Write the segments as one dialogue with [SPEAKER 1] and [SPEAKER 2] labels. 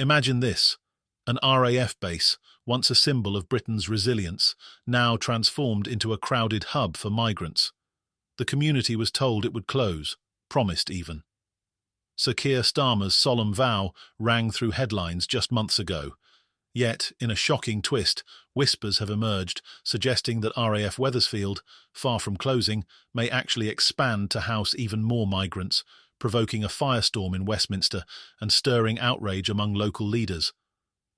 [SPEAKER 1] Imagine this, an RAF base, once a symbol of Britain's resilience, now transformed into a crowded hub for migrants. The community was told it would close, promised even. Sir Keir Starmer's solemn vow rang through headlines just months ago. Yet, in a shocking twist, whispers have emerged suggesting that RAF Weathersfield, far from closing, may actually expand to house even more migrants, provoking a firestorm in Westminster and stirring outrage among local leaders.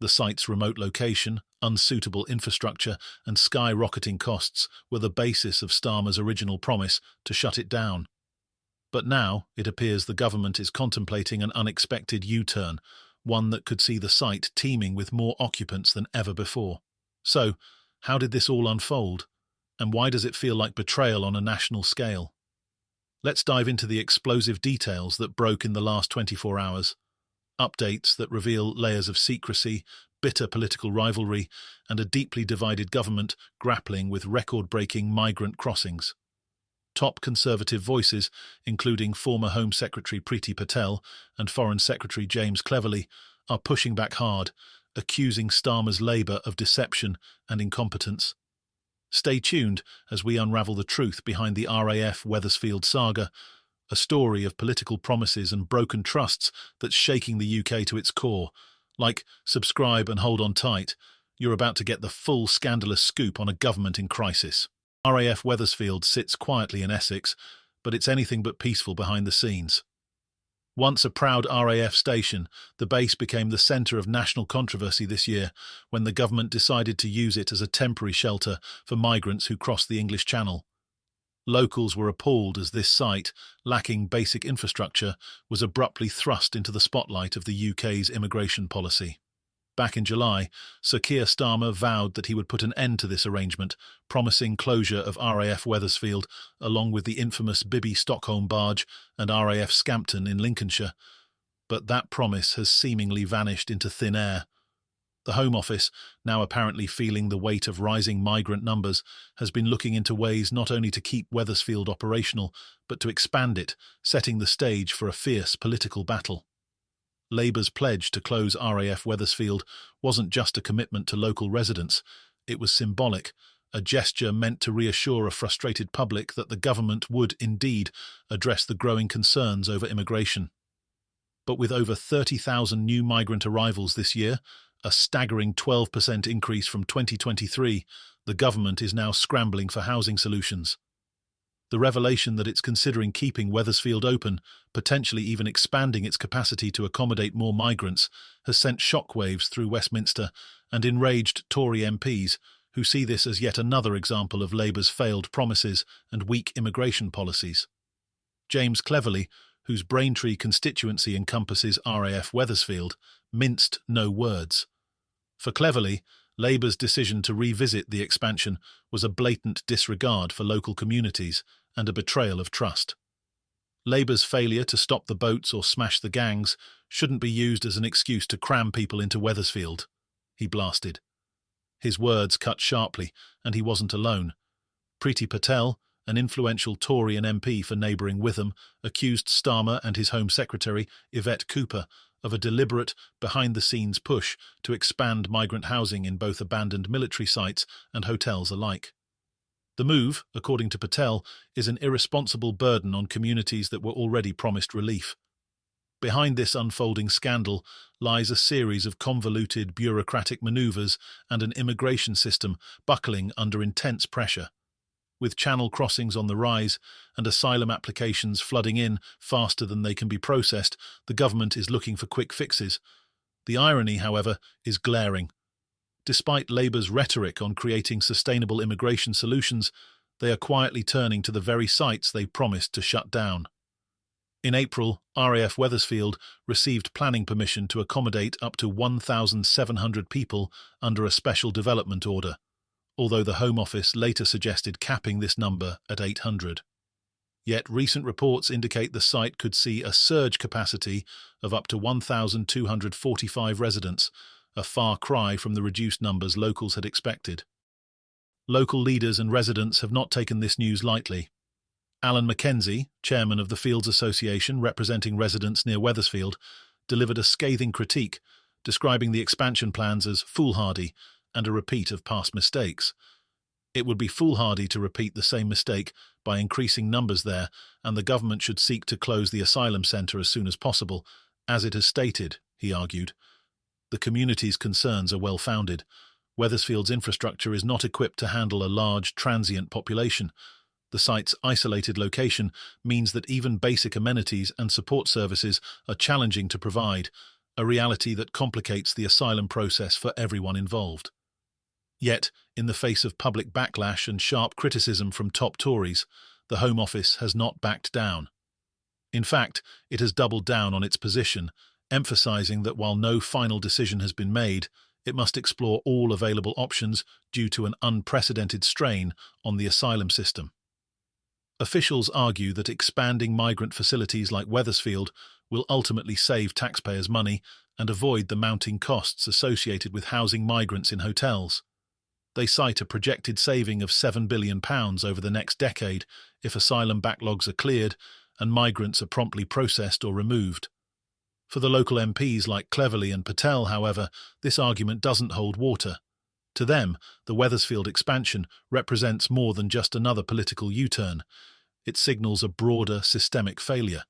[SPEAKER 1] The site's remote location, unsuitable infrastructure, and skyrocketing costs were the basis of Starmer's original promise to shut it down. But now, it appears the government is contemplating an unexpected U-turn, one that could see the site teeming with more occupants than ever before. So, how did this all unfold? And why does it feel like betrayal on a national scale? Let's dive into the explosive details that broke in the last 24 hours. Updates that reveal layers of secrecy, bitter political rivalry, and a deeply divided government grappling with record-breaking migrant crossings. Top Conservative voices, including former Home Secretary Priti Patel and Foreign Secretary James Cleverly, are pushing back hard, accusing Starmer's Labour of deception and incompetence. Stay tuned as we unravel the truth behind the RAF Weathersfield saga, a story of political promises and broken trusts that's shaking the UK to its core. Like, subscribe and hold on tight. You're about to get the full scandalous scoop on a government in crisis. RAF Weathersfield sits quietly in Essex, but it's anything but peaceful behind the scenes. Once a proud RAF station, the base became the centre of national controversy this year when the government decided to use it as a temporary shelter for migrants who crossed the English Channel. Locals were appalled as this site, lacking basic infrastructure, was abruptly thrust into the spotlight of the UK's immigration policy. Back in July, Sir Keir Starmer vowed that he would put an end to this arrangement, promising closure of RAF Weathersfield, along with the infamous Bibby Stockholm barge and RAF Scampton in Lincolnshire. But that promise has seemingly vanished into thin air. The Home Office, now apparently feeling the weight of rising migrant numbers, has been looking into ways not only to keep Weathersfield operational, but to expand it, setting the stage for a fierce political battle. Labour's pledge to close RAF Weathersfield wasn't just a commitment to local residents, it was symbolic, a gesture meant to reassure a frustrated public that the government would, indeed, address the growing concerns over immigration. But with over 30,000 new migrant arrivals this year, a staggering 12% increase from 2023, the government is now scrambling for housing solutions. The revelation that it's considering keeping Weathersfield open, potentially even expanding its capacity to accommodate more migrants, has sent shockwaves through Westminster and enraged Tory MPs, who see this as yet another example of Labour's failed promises and weak immigration policies. James Cleverly, whose Braintree constituency encompasses RAF Weathersfield, minced no words. For Cleverly, Labour's decision to revisit the expansion was a blatant disregard for local communities and a betrayal of trust. Labour's failure to stop the boats or smash the gangs shouldn't be used as an excuse to cram people into Weathersfield, he blasted. His words cut sharply, and he wasn't alone. Priti Patel, an influential Tory and MP for neighbouring Witham, accused Starmer and his Home Secretary, Yvette Cooper, of a deliberate, behind-the-scenes push to expand migrant housing in both abandoned military sites and hotels alike. The move, according to Patel, is an irresponsible burden on communities that were already promised relief. Behind this unfolding scandal lies a series of convoluted bureaucratic manoeuvres and an immigration system buckling under intense pressure. With channel crossings on the rise and asylum applications flooding in faster than they can be processed, the government is looking for quick fixes. The irony, however, is glaring. Despite Labour's rhetoric on creating sustainable immigration solutions, they are quietly turning to the very sites they promised to shut down. In April, RAF Weathersfield received planning permission to accommodate up to 1,700 people under a special development order, although the Home Office later suggested capping this number at 800. Yet recent reports indicate the site could see a surge capacity of up to 1,245 residents, a far cry from the reduced numbers locals had expected. Local leaders and residents have not taken this news lightly. Alan Mackenzie, chairman of the Fields Association representing residents near Weathersfield, delivered a scathing critique, describing the expansion plans as foolhardy and a repeat of past mistakes. It would be foolhardy to repeat the same mistake by increasing numbers there, and the government should seek to close the asylum centre as soon as possible, as it has stated, he argued. The community's concerns are well-founded. Weathersfield's infrastructure is not equipped to handle a large, transient population. The site's isolated location means that even basic amenities and support services are challenging to provide, a reality that complicates the asylum process for everyone involved. Yet, in the face of public backlash and sharp criticism from top Tories, the Home Office has not backed down. In fact, it has doubled down on its position, emphasising that while no final decision has been made, it must explore all available options due to an unprecedented strain on the asylum system. Officials argue that expanding migrant facilities like Weathersfield will ultimately save taxpayers' money and avoid the mounting costs associated with housing migrants in hotels. They cite a projected saving of £7 billion over the next decade if asylum backlogs are cleared and migrants are promptly processed or removed. For the local MPs like Cleverly and Patel, however, this argument doesn't hold water. To them, the Weathersfield expansion represents more than just another political U-turn. It signals a broader systemic failure.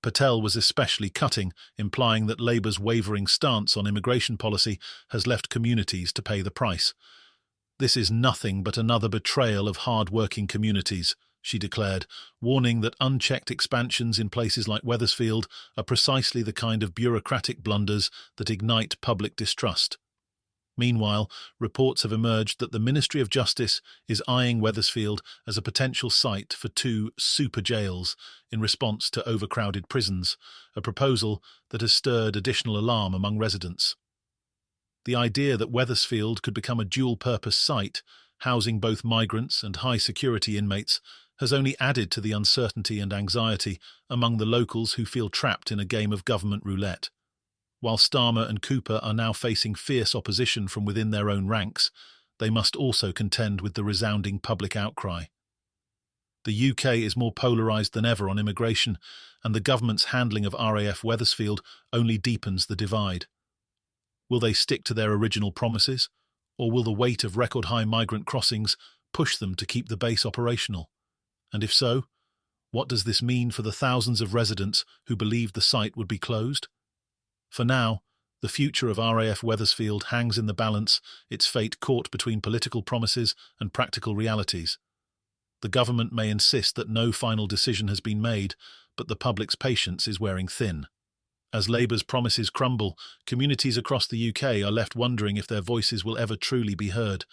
[SPEAKER 1] Patel was especially cutting, implying that Labour's wavering stance on immigration policy has left communities to pay the price. "This is nothing but another betrayal of hard-working communities," she declared, warning that unchecked expansions in places like Weathersfield are precisely the kind of bureaucratic blunders that ignite public distrust. Meanwhile, reports have emerged that the Ministry of Justice is eyeing Weathersfield as a potential site for 2 super jails in response to overcrowded prisons, a proposal that has stirred additional alarm among residents. The idea that Weathersfield could become a dual-purpose site, housing both migrants and high-security inmates, has only added to the uncertainty and anxiety among the locals who feel trapped in a game of government roulette. While Starmer and Cooper are now facing fierce opposition from within their own ranks, they must also contend with the resounding public outcry. The UK is more polarised than ever on immigration, and the government's handling of RAF Weathersfield only deepens the divide. Will they stick to their original promises, or will the weight of record-high migrant crossings push them to keep the base operational? And if so, what does this mean for the thousands of residents who believed the site would be closed? For now, the future of RAF Weathersfield hangs in the balance, its fate caught between political promises and practical realities. The government may insist that no final decision has been made, but the public's patience is wearing thin. As Labour's promises crumble, communities across the UK are left wondering if their voices will ever truly be heard.